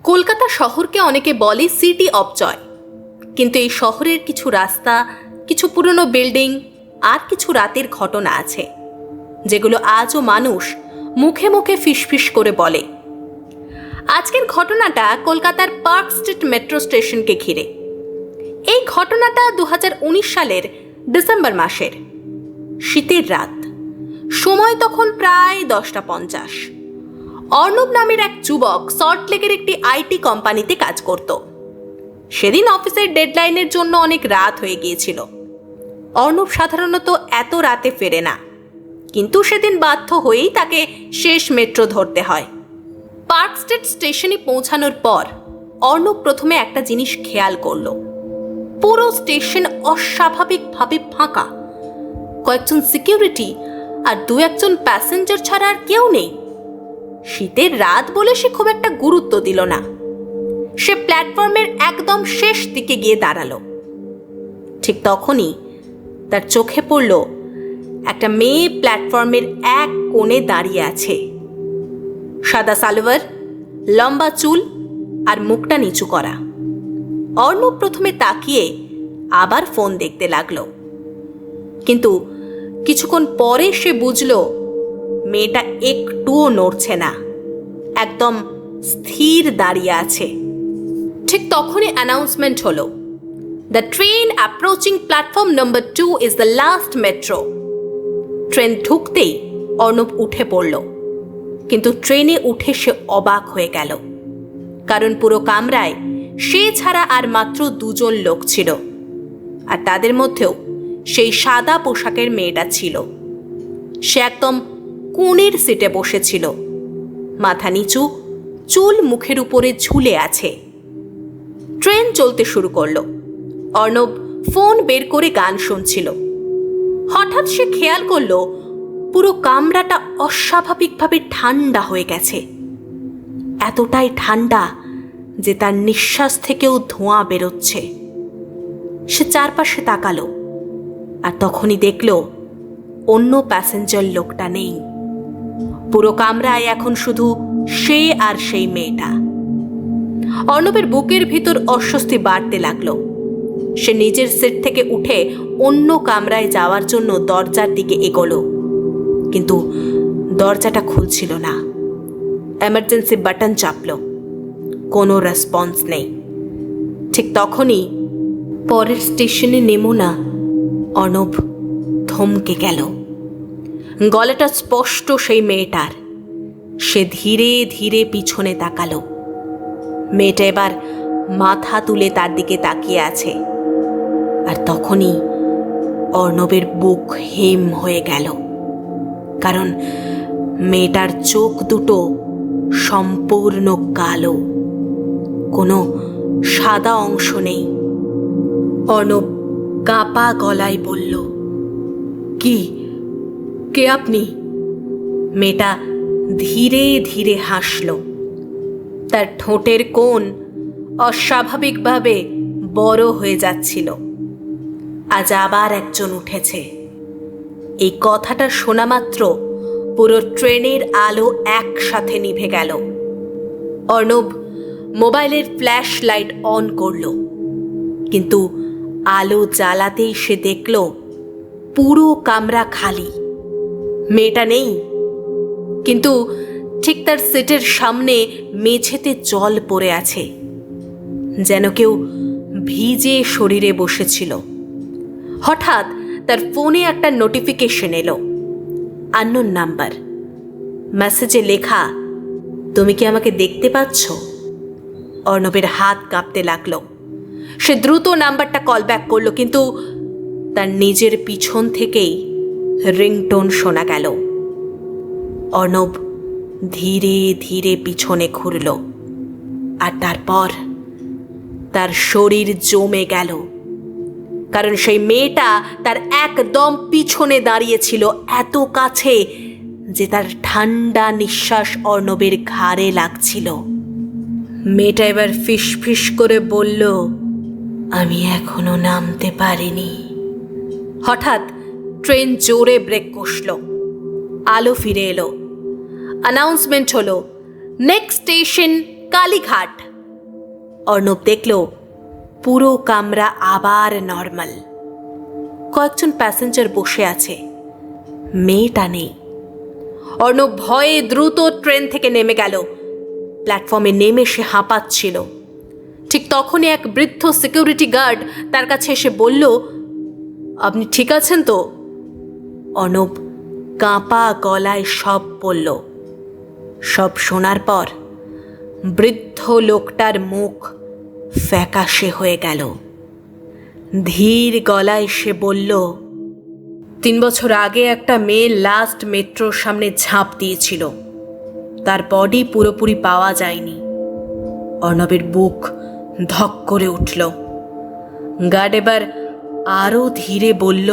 কলকাতা শহরকে অনেকে বলে সিটি অফ জয়, কিন্তু এই শহরের কিছু রাস্তা, কিছু পুরনো বিল্ডিং আর কিছু রাতের ঘটনা আছে যেগুলো আজও মানুষ মুখে মুখে ফিসফিস করে বলে। আজকের ঘটনাটা কলকাতার পার্ক স্ট্রিট মেট্রো স্টেশনকে ঘিরে। এই ঘটনাটা 2019 সালের ডিসেম্বর মাসের শীতের রাত। সময় তখন প্রায় 10:50। অর্ণব নামের এক যুবক সল্টলেকের একটি আইটি কোম্পানিতে কাজ করত। সেদিন অফিসের ডেডলাইনের জন্য অনেক রাত হয়ে গিয়েছিল। অর্ণব সাধারণত এত রাতে ফেরে না, কিন্তু সেদিন বাধ্য হয়েই তাকে শেষ মেট্রো ধরতে হয়। পার্ক স্ট্রিট স্টেশনে পৌঁছানোর পর অর্ণব প্রথমে একটা জিনিস খেয়াল করল। পুরো স্টেশন অস্বাভাবিকভাবে ফাঁকা। কয়েকজন সিকিউরিটি আর দু একজন প্যাসেঞ্জার ছাড়া আর কেউ নেই। শীতের রাত বলে সে খুব একটা গুরুত্ব দিল না। সে প্ল্যাটফর্মের একদম শেষ দিকে গিয়ে দাঁড়ালো। ঠিক তখনই তার চোখে পড়ল একটা মেয়ে প্ল্যাটফর্মের এক কোণে দাঁড়িয়ে আছে। সাদা সালোয়ার, লম্বা চুল আর মুখটা নিচু করা। অর্ণব প্রথমে তাকিয়ে আবার ফোন দেখতে লাগলো, কিন্তু কিছুক্ষণ পরে সে বুঝল মেয়েটা একটুও নড়ছে না, একদম স্থির দাঁড়িয়ে আছে। ঠিক তখনই অ্যানাউন্সমেন্ট হলো, the train approaching platform number 2 is the last metro. Train ঢুকতেই অর্ণব উঠে পড়ল, কিন্তু ট্রেনে উঠে সে অবাক হয়ে গেল, কারণ পুরো কামরায় সে ছাড়া আর মাত্র 2 জন লোক ছিল, আর তাদের মধ্যেও সেই সাদা পোশাকের মেয়েটা ছিল। সে একদম কোণের সিটে বসেছিল, মাথা নিচু, চুল মুখের উপরে ঝুলে আছে। ট্রেন চলতে শুরু করলো। অর্ণব ফোন বের করে গান শুনছিল। হঠাৎ সে খেয়াল করলো পুরো কামরাটা অস্বাভাবিকভাবে ঠান্ডা হয়ে গেছে। এতটাই ঠান্ডা যে তার নিঃশ্বাস থেকেও ধোঁয়া বেরোচ্ছে। সে চারপাশে তাকালো, আর তখনই দেখল অন্য প্যাসেঞ্জার লোকটা নেই। পুরো কামরায় এখন শুধু সে আর সেই মেয়েটা। অর্ণবের বুকের ভিতর অস্বস্তি বাড়তে লাগলো। সে নিজের সিট থেকে উঠে অন্য কামরায় যাওয়ার জন্য দরজার দিকে এগোলো, কিন্তু দরজাটা খুলছিল না। এমার্জেন্সি বাটন চাপল, কোনো রেসপন্স নেই। ঠিক তখনই পরের স্টেশনে নেমো না, অর্ণব থমকে গেল। গলাটা স্পষ্ট সেই মেয়েটার। সে ধীরে ধীরে পিছনে তাকালো। মেয়েটা এবার মাথা তুলে তার দিকে তাকিয়ে আছে, আর তখনই অর্ণবের বুক হেম হয়ে গেল, কারণ মেয়েটার চোখ দুটো সম্পূর্ণ কালো, কোনো সাদা অংশ নেই। অর্ণব কাঁপা গলায় বলল, কে আপনি? মেয়েটা ধীরে ধীরে হাসল। তার ঠোঁটের কোণ অস্বাভাবিকভাবে বড় হয়ে যাচ্ছিল। আজ আবার একজন উঠেছে। এই কথাটা শোনা মাত্র পুরো ট্রেনের আলো একসাথে নিভে গেল। অর্ণব মোবাইলের ফ্ল্যাশ লাইট অন করল, কিন্তু আলো জ্বালাতেই সে দেখল পুরো কামরা খালি। মেয়েটা নেই, কিন্তু ঠিক তার সিটের সামনে মেঝেতে জল পড়ে আছে, যেন কেউ ভিজে শরীরে বসেছিল। হঠাৎ তার ফোনে একটা নোটিফিকেশন এলো, আননোন নাম্বার। মেসেজে লেখা, তুমি কি আমাকে দেখতে পাচ্ছ? অর্ণবের হাত কাঁপতে লাগলো। সে দ্রুত নাম্বারটা কল ব্যাক করলো, কিন্তু তার নিজের পিছন থেকেই রিংটোন শোনা গেল। অর্ণব ধীরে ধীরে পিছনে ঘুরল, আর তারপর তার শরীর জমে গেল, কারণ সেই মেয়েটা তার একদম পিছনে দাঁড়িয়েছিল, এত কাছে যে তার ঠান্ডা নিঃশ্বাস অর্ণবের ঘাড়ে লাগছিল। মেয়েটা এবার ফিসফিস করে বলল, আমি এখনো নামতে পারিনি। হঠাৎ ট্রেন জোরে ব্রেক কষল। আলো ফিরে এলো। অ্যানাউন্সমেন্ট হলো, নেক্সট স্টেশন কালীঘাট। অর্ণব দেখল পুরো কামরা আবার নর্মাল। কয়েকজন প্যাসেঞ্জার বসে আছে, মেয়েটা নেই। অর্ণব ভয়ে দ্রুত ট্রেন থেকে নেমে গেল। প্ল্যাটফর্মে নেমে সে হাঁপাচ্ছিল। ঠিক তখনই এক বৃদ্ধ সিকিউরিটি গার্ড তার কাছে এসে বলল, আপনি ঠিক আছেন তো? অর্ণব কাঁপা গলায় সব বলল। সব শোনার পর বৃদ্ধ লোকটার মুখ ফ্যাকাশে হয়ে গেল। ধীর গলায় সে বলল, 3 বছর আগে একটা মেয়ে লাস্ট মেট্রোর সামনে ঝাঁপ দিয়েছিল, তার বডি পুরোপুরি পাওয়া যায়নি। অর্ণবের বুক ধক করে উঠল। গার্ড এবার আরও ধীরে বলল,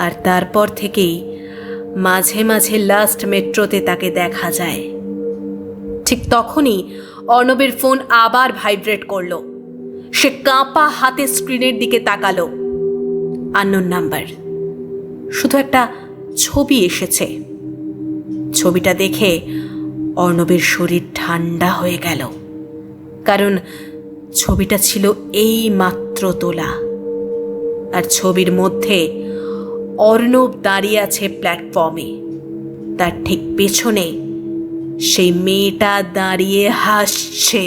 আর তারপর থেকেই মাঝে মাঝে লাস্ট মেট্রোতে তাকে দেখা যায়। ঠিক তখনই অর্ণবের ফোন আবার ভাইব্রেট করল। সে কাঁপা হাতে স্ক্রিনের দিকে তাকালো। Unknown number. শুধু একটা ছবি এসেছে। ছবিটা দেখে অর্ণবের শরীর ঠান্ডা হয়ে গেল, কারণ ছবিটা ছিল এই মাত্র তোলা। আর ছবির মধ্যে অর্ণব দাঁড়িয়ে আছে প্ল্যাটফর্মে। তার ঠিক পেছনে সেই মেয়েটা দাঁড়িয়ে হাসছে।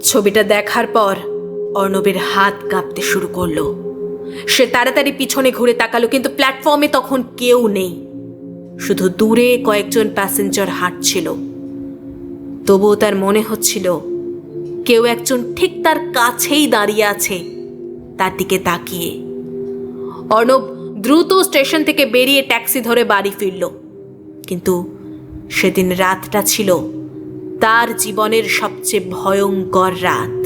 ছবিটা দেখার পর অর্ণবের হাত কাঁপতে শুরু করলো। সে তাড়াতাড়ি পিছনে ঘুরে তাকালো, কিন্তু প্ল্যাটফর্মে তখন কেউ নেই। শুধু দূরে কয়েকজন প্যাসেঞ্জার হাঁটছিল। তবুও তার মনে হচ্ছিল কেউ একজন ঠিক তার কাছেই দাঁড়িয়ে আছে, তার দিকে তাকিয়ে। অর্ণব দ্রুত স্টেশন থেকে বেরিয়ে ট্যাক্সি ধরে বাড়ি ফিরল। কিন্তু সেদিন রাতটা ছিল তার জীবনের সবচেয়ে ভয়ঙ্কর রাত।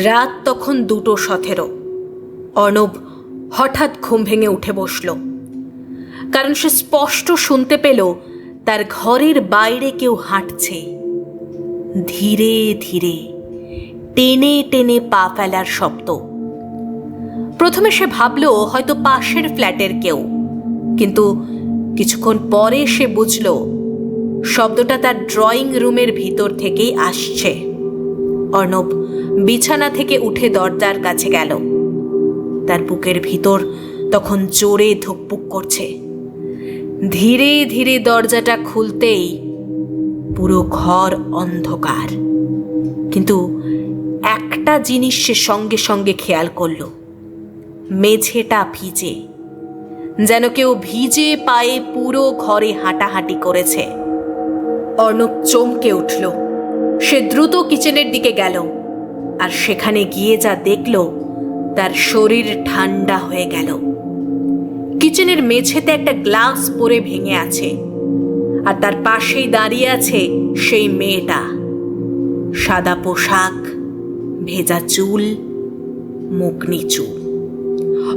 রাত তখন 2:17। অর্ণব হঠাৎ ঘুম ভেঙে উঠে বসল, কারণ সে স্পষ্ট শুনতে পেল তার ঘরের বাইরে কেউ হাঁটছে। ধীরে ধীরে, টেনে টেনে পা ফেলার শব্দ। প্রথমে সে ভাবল হয়তো পাশের ফ্ল্যাটের কেউ, কিন্তু কিছুক্ষণ পরে সে বুঝল শব্দটা তার ড্রয়িং রুমের ভিতর থেকেই আসছে। অর্ণব বিছানা থেকে উঠে দরজার কাছে গেল। তার বুকের ভিতর তখন জোরে ধুকপুক করছে। ধীরে ধীরে দরজাটা খুলতেই পুরো ঘর অন্ধকার। কিন্তু একটা জিনিস সে সঙ্গে সঙ্গে খেয়াল করল, মেঝেটা ভিজে, যেন কেউ ভিজে পায়ে পুরো ঘরে হাঁটাহাঁটি করেছে। অর্ণব চমকে উঠল। সে দ্রুত কিচেনের দিকে গেল, আর সেখানে গিয়ে যা দেখল তার শরীর ঠান্ডা হয়ে গেল। কিচেনের মেঝেতে একটা গ্লাস পড়ে ভেঙে আছে, আর তার পাশেই দাঁড়িয়ে আছে সেই মেয়েটা। সাদা পোশাক, ভেজা চুল, মুখ নিচু।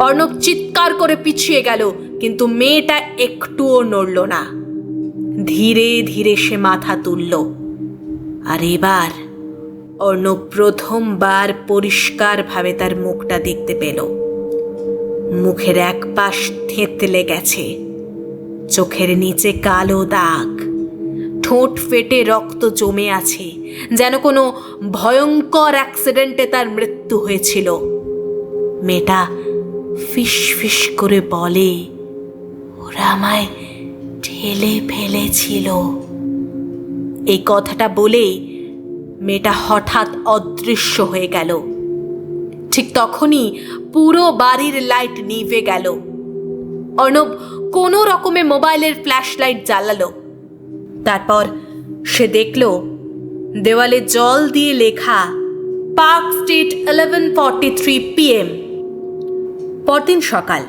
অর্ণব চিৎকার করে পিছিয়ে গেল, কিন্তু মেয়েটা একটুও নড়ল না। ধীরে ধীরে সে মাথা তুলল, আর এবার অর্ণব প্রথমবার পরিষ্কারভাবে তার মুখটা দেখতে পেল। মুখের এক পাশ থেঁতলে গেছে, চোখের নিচে কালো দাগ, ঠোঁট ফেটে রক্ত জমে আছে, যেন কোনো ভয়ঙ্কর অ্যাক্সিডেন্টে তার মৃত্যু হয়েছিল। মেয়েটা ফিস ফিস করে বলে, ওরা আমায় ঠেলে ফেলেছিল। এই কথাটা বলেই মেয়েটা হঠাৎ অদৃশ্য হয়ে গেল। ঠিক তখনই পুরো বাড়ির লাইট নিভে গেল। অর্ণব কোনো রকমে মোবাইলের ফ্ল্যাশ লাইট জ্বালালো। তারপর সে দেখল দেওয়ালে জল দিয়ে লেখা পার্ক স্ট্রিট 11:43 PM। পরদিন সকাল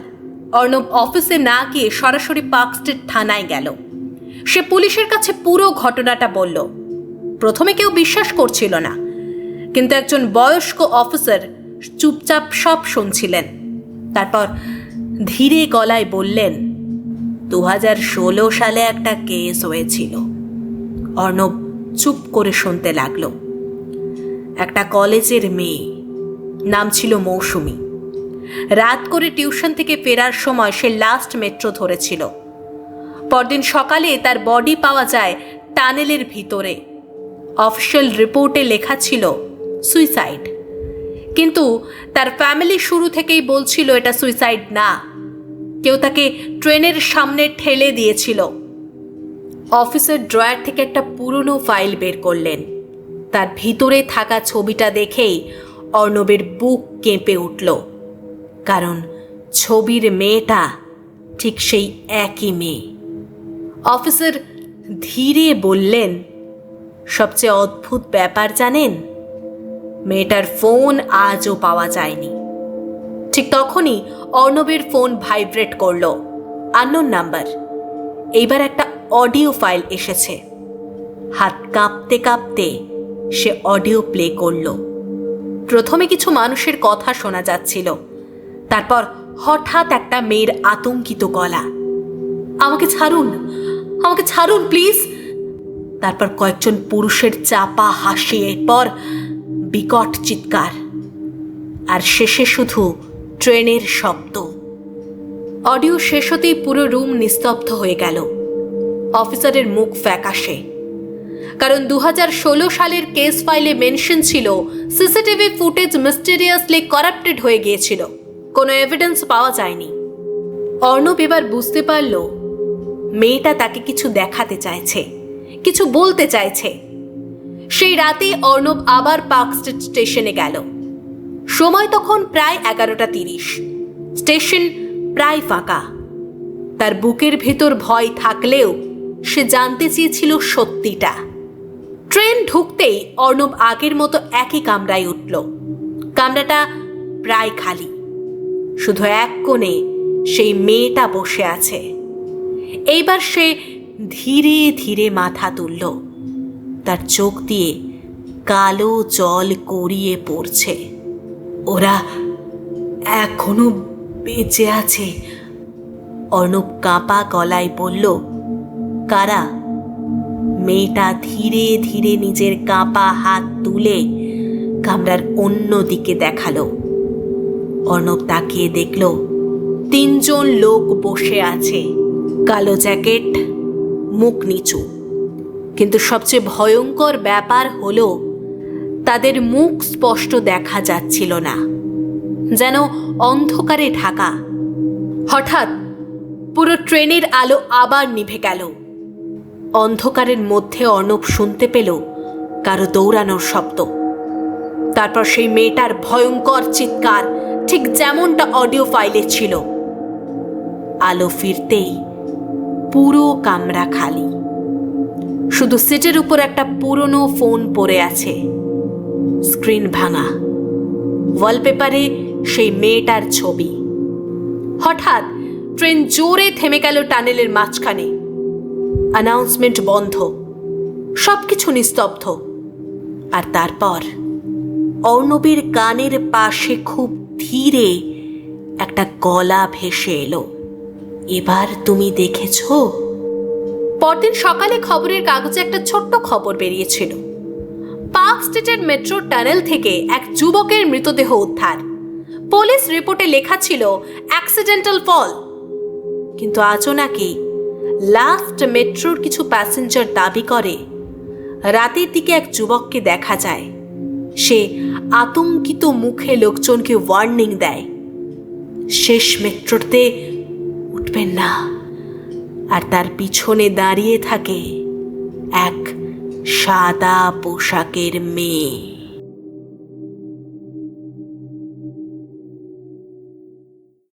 অর্ণব অফিসে না গিয়ে সরাসরি পার্ক স্ট্রিট থানায় গেল। সে পুলিশের কাছে পুরো ঘটনাটা বলল। প্রথমে কেউ বিশ্বাস করছিল না, কিন্তু একজন বয়স্ক অফিসার চুপচাপ সব শুনছিলেন। তারপর ধীরে গলায় বললেন, 2016 সালে একটা কেস হয়েছিল। অর্ণব চুপ করে শুনতে লাগল। একটা কলেজের মেয়ে, নাম ছিল মৌসুমী। রাত করে টিউশন থেকে ফেরার সময় সে লাস্ট মেট্রো ধরেছিল। পরদিন সকালে তার বডি পাওয়া যায় টানেলের ভিতরে। অফিসিয়াল রিপোর্টে লেখা ছিল সুইসাইড, কিন্তু তার ফ্যামিলি শুরু থেকেই বলছিল এটা সুইসাইড না, কেউ তাকে ট্রেনের সামনে ঠেলে দিয়েছিল। অফিসের ড্রয়ার থেকে একটা পুরনো ফাইল বের করলেন। তার ভিতরে থাকা ছবিটা দেখেই অর্ণবের বুক কেঁপে উঠল, কারণ ছবির মেয়েটা ঠিক সেই একই মেয়ে। অফিসার ধীরে বললেন, সবচেয়ে অদ্ভুত ব্যাপার জানেন, মেয়েটার ফোন আজও পাওয়া যায়নি। ঠিক তখনই অর্ণবের ফোন ভাইব্রেট করল, আননোন নাম্বার। এইবার একটা অডিও ফাইল এসেছে। হাত কাঁপতে কাঁপতে সে অডিও প্লে করল। প্রথমে কিছু মানুষের কথা শোনা যাচ্ছিল, তারপর হঠাৎ একটা মেয়ের আতঙ্কিত গলা, আমাকে ছাড়ুন, আমাকে ছাড়ুন প্লিজ। তারপর কয়েকজন পুরুষের চাপা হাসি, এরপর বিকট চিৎকার, আর শেষে শুধু ট্রেনের শব্দ। অডিও শেষ হতেই পুরো রুম নিস্তব্ধ হয়ে গেল। অফিসারের মুখ ফ্যাকাশে, কারণ 2016 সালের কেস ফাইলে মেনশন ছিল সিসিটিভি ফুটেজ মিস্টেরিয়াসলি কারাপ্টেড হয়ে গিয়েছিল, কোনো এভিডেন্স পাওয়া যায়নি। অর্ণব এবার বুঝতে পারল মেয়েটা তাকে কিছু দেখাতে চাইছে, কিছু বলতে চাইছে। সেই রাতেই অর্ণব আবার পার্ক স্ট্রিট স্টেশনে গেল। সময় তখন প্রায় 11:30। স্টেশন প্রায় ফাঁকা। তার বুকের ভেতর ভয় থাকলেও সে জানতে চেয়েছিল সত্যিটা। ট্রেন ঢুকতেই অর্ণব আগের মতো একই কামরায় উঠল। কামরাটা প্রায় খালি, শুধু এক কোণে সেই মেয়েটা বসে আছে। এইবার সে ধীরে ধীরে মাথা তুলল। তার চোখ দিয়ে কালো জল গড়িয়ে পড়ছে। ওরা এখনো বেঁচে আছে, অর্ণব কাঁপা গলায় বলল। কারা? মেয়েটা ধীরে ধীরে নিজের কাঁপা হাত তুলে কামরার অন্য দিকে দেখালো। অর্ণব তাকিয়ে দেখল 3 জন লোক বসে আছে, কালো জ্যাকেট, মুখ নিচু। কিন্তু সবচেয়ে ভয়ঙ্কর ব্যাপার হলো তাদের মুখ স্পষ্ট দেখা যাচ্ছিল না, যেন অন্ধকারে ঢাকা। হঠাৎ পুরো ট্রেনের আলো আবার নিভে গেল। অন্ধকারের মধ্যে অর্ণব শুনতে পেল কারো দৌড়ানোর শব্দ। তারপর সেই মেয়েটার ভয়ঙ্কর চিৎকার, ঠিক যেমনটা অডিও ফাইলে ছিল। আলো ফিরতেই পুরো কামরা খালি। শুধু সিটের উপর একটা পুরনো ফোন পড়ে আছে, স্ক্রিন ভাঙা, ওয়ালপেপারে সেই মেয়েটার ছবি। হঠাৎ ট্রেন জোরে থেমে গেল টানেলের মাঝখানে। অ্যানাউন্সমেন্ট বন্ধ, সবকিছু নিস্তব্ধ। আর তারপর অর্ণবের কানের পাশে খুব ধীরে একটা গলা ভেসে এলো, এবার তুমি দেখেছ? পরদিন সকালে খবরের কাগজে একটা ছোট্ট খবর বেরিয়েছিল। পার্ক স্ট্রিটের মেট্রো টানেল থেকে এক যুবকের মৃতদেহ উদ্ধার। পুলিশ রিপোর্টে লেখা ছিল অ্যাক্সিডেন্টাল ফল। কিন্তু আজও নাকি লাস্ট মেট্রোর কিছু প্যাসেঞ্জার দাবি করে রাতের দিকে এক যুবককে দেখা যায়। সে আতঙ্কিত মুখে লোকজনকে ওয়ার্নিং দেয়, শেষ মেট্রোতে উঠবেন না। আর তার পিছনে দাঁড়িয়ে থাকে এক সাদা পোশাকের মেয়ে।